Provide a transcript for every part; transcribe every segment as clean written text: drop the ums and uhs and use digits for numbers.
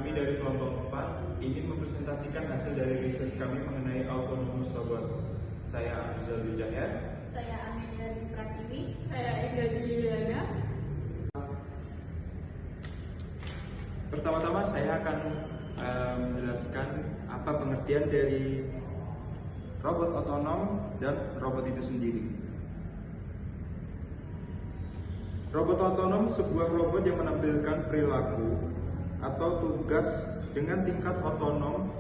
Kami dari kelompok 4 ingin mempresentasikan hasil dari riset kami mengenai autonomous robot. Saya Afrizal Wijaya. Saya Amelia Pratiwi. Saya Ega Juliana. Pertama-tama saya akan menjelaskan apa pengertian dari robot otonom dan robot itu sendiri. Robot otonom sebuah robot yang menampilkan perilaku atau tugas dengan tingkat otonom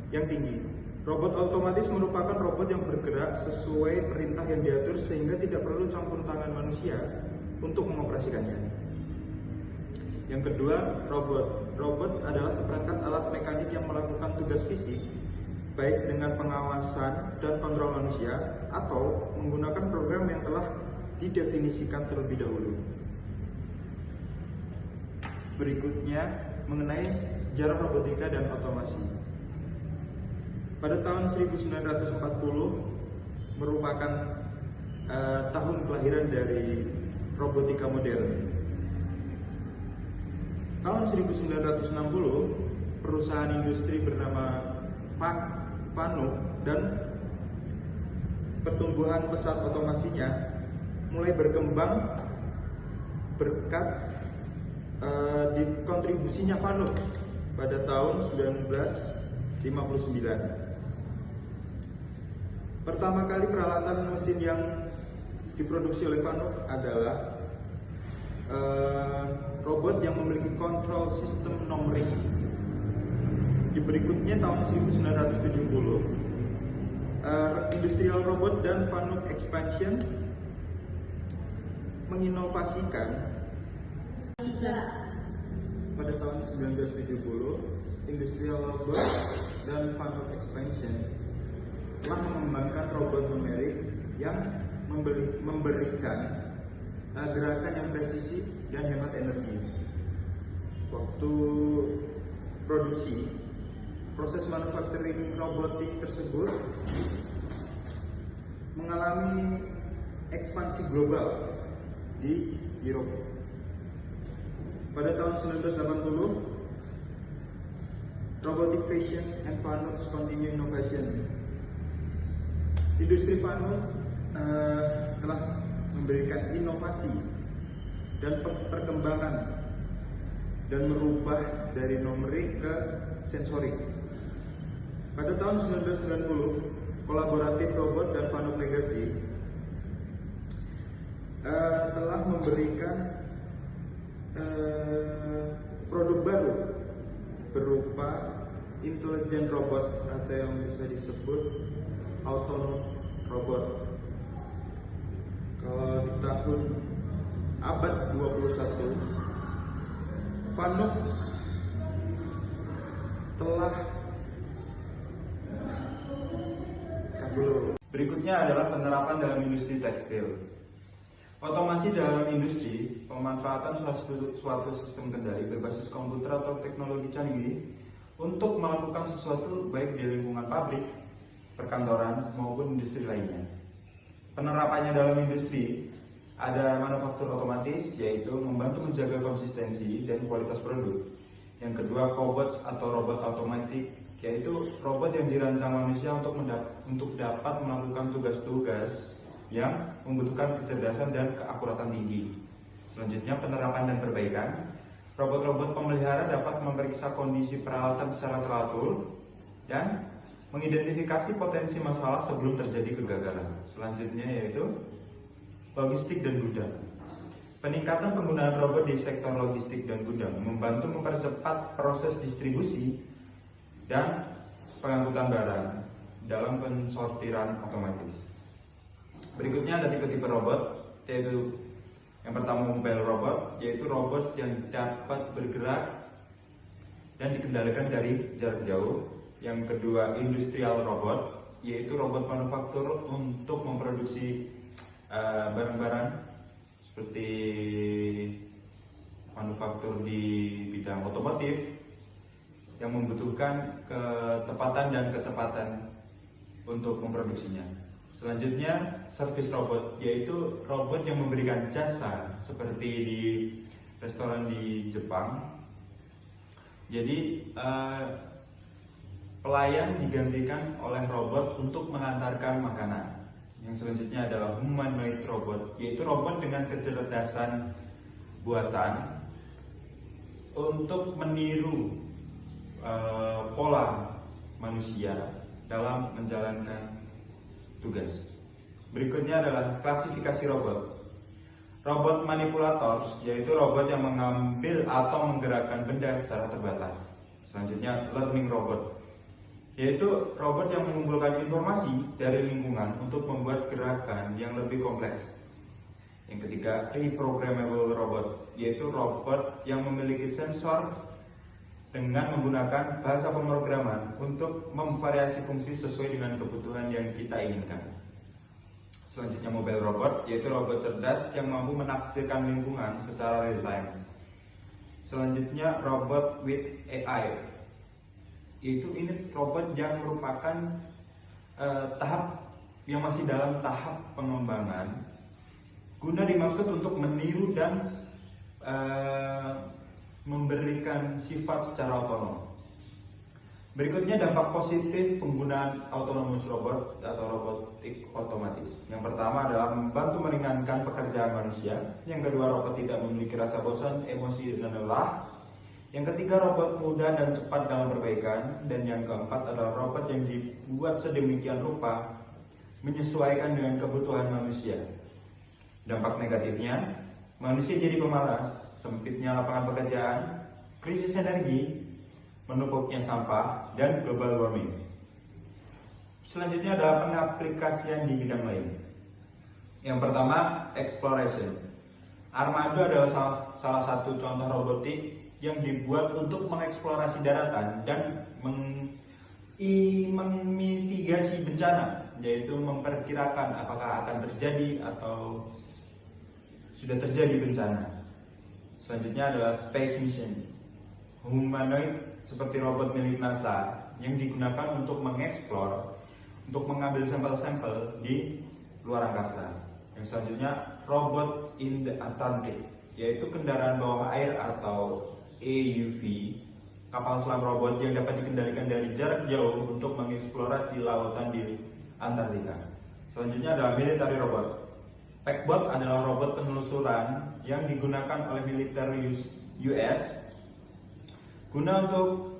yang tinggi. Robot otomatis merupakan robot yang bergerak sesuai perintah yang diatur sehingga tidak perlu campur tangan manusia untuk mengoperasikannya. Yang kedua, robot adalah seperangkat alat mekanik yang melakukan tugas fisik baik dengan pengawasan dan kontrol manusia atau menggunakan program yang telah didefinisikan terlebih dahulu. Berikutnya mengenai sejarah robotika dan otomasi. Pada tahun 1940 merupakan tahun kelahiran dari robotika modern. Tahun 1960 perusahaan industri bernama Fanuc dan pertumbuhan pesat otomasinya mulai berkembang berkat di kontribusinya Fanuc pada tahun 1959. Pertama kali peralatan mesin yang diproduksi oleh Fanuc adalah robot yang memiliki kontrol sistem numerik. Di berikutnya tahun 1970 Industrial Robot dan Fanuc Expansion menginovasikan. Pada tahun 1970, Industrial Robot dan Fanuc Expansion telah mengembangkan robot numerik yang memberikan gerakan yang presisi dan hemat energi. Waktu produksi, proses manufacturing robotik tersebut mengalami ekspansi global di Eropa. Pada tahun 1980, Robotic Vision and Fanuc Continue Innovation. Industri Fanuc telah memberikan inovasi dan perkembangan dan merubah dari numerik ke sensorik. Pada tahun 1990, kolaboratif robot dan Fanuc Legacy telah memberikan produk baru berupa intelligent robot atau yang bisa disebut autonomous robot. Kalau di tahun abad 21, Fanuc telah Berikutnya adalah penerapan dalam industri tekstil. Otomasi dalam industri, pemanfaatan suatu sistem kendali berbasis komputer atau teknologi canggih untuk melakukan sesuatu baik di lingkungan pabrik, perkantoran, maupun industri lainnya. Penerapannya dalam industri ada manufaktur otomatis, yaitu membantu menjaga konsistensi dan kualitas produk. Yang kedua, cobots atau robot otomatik, yaitu robot yang dirancang manusia untuk dapat melakukan tugas-tugas yang membutuhkan kecerdasan dan keakuratan tinggi. Selanjutnya, penerapan dan perbaikan. Robot-robot pemelihara dapat memeriksa kondisi peralatan secara teratur dan mengidentifikasi potensi masalah sebelum terjadi kegagalan. Selanjutnya yaitu logistik dan gudang. Peningkatan penggunaan robot di sektor logistik dan gudang membantu mempercepat proses distribusi dan pengangkutan barang dalam pensortiran otomatis. Berikutnya ada tipe-tipe robot, yaitu yang pertama mobile robot, yaitu robot yang dapat bergerak dan dikendalikan dari jarak jauh. Yang kedua, industrial robot, yaitu robot manufaktur untuk memproduksi barang-barang seperti manufaktur di bidang otomotif yang membutuhkan ketepatan dan kecepatan untuk memproduksinya. Selanjutnya, service robot, yaitu robot yang memberikan jasa seperti di restoran di Jepang Jadi pelayan digantikan oleh robot untuk mengantarkan makanan. Yang selanjutnya adalah humanoid robot, yaitu robot dengan kecerdasan buatan untuk meniru pola manusia dalam menjalankan tugas. Berikutnya adalah klasifikasi robot. Robot manipulator, yaitu robot yang mengambil atau menggerakkan benda secara terbatas. Selanjutnya, learning robot, yaitu robot yang mengumpulkan informasi dari lingkungan untuk membuat gerakan yang lebih kompleks. Yang ketiga, reprogrammable robot, yaitu robot yang memiliki sensor dengan menggunakan bahasa pemrograman untuk memvariasi fungsi sesuai dengan kebutuhan yang kita inginkan. Selanjutnya, mobile robot, yaitu robot cerdas yang mampu menafsirkan lingkungan secara real time. Selanjutnya, robot with AI, yaitu ini robot yang merupakan tahap yang masih dalam tahap pengembangan, guna dimaksud untuk meniru dan memberikan sifat secara otonom. Berikutnya, dampak positif penggunaan autonomous robot atau robotik otomatis. Yang pertama adalah membantu meringankan pekerjaan manusia. Yang kedua, robot tidak memiliki rasa bosan, emosi, dan lelah. Yang ketiga, robot mudah dan cepat dalam perbaikan. Dan yang keempat adalah robot yang dibuat sedemikian rupa menyesuaikan dengan kebutuhan manusia. Dampak negatifnya, manusia jadi pemalas, sempitnya lapangan pekerjaan, krisis energi, menumpuknya sampah, dan global warming. Selanjutnya adalah pengaplikasian di bidang lain. Yang pertama, exploration. Armado adalah salah satu contoh robotik yang dibuat untuk mengeksplorasi daratan dan memitigasi bencana, yaitu memperkirakan apakah akan terjadi atau sudah terjadi bencana. Selanjutnya adalah space mission. Humanoid seperti robot milik NASA yang digunakan untuk mengeksplor, untuk mengambil sampel-sampel di luar angkasa. Yang selanjutnya, robot in the Atlantic, yaitu kendaraan bawah air atau AUV, kapal selam robot yang dapat dikendalikan dari jarak jauh untuk mengeksplorasi lautan di Antartika. Selanjutnya adalah military robot. Packbot adalah robot penelusuran yang digunakan oleh militer US guna untuk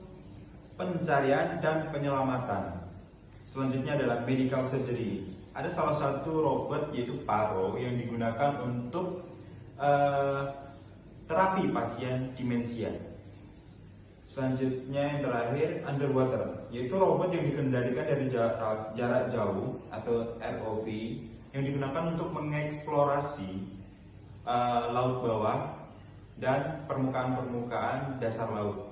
pencarian dan penyelamatan. Selanjutnya adalah medical surgery. Ada salah satu robot yaitu Paro yang digunakan untuk terapi pasien demensia. Selanjutnya yang terakhir, underwater, yaitu robot yang dikendalikan dari jarak jauh atau ROV yang digunakan untuk mengeksplorasi laut bawah dan permukaan dasar laut.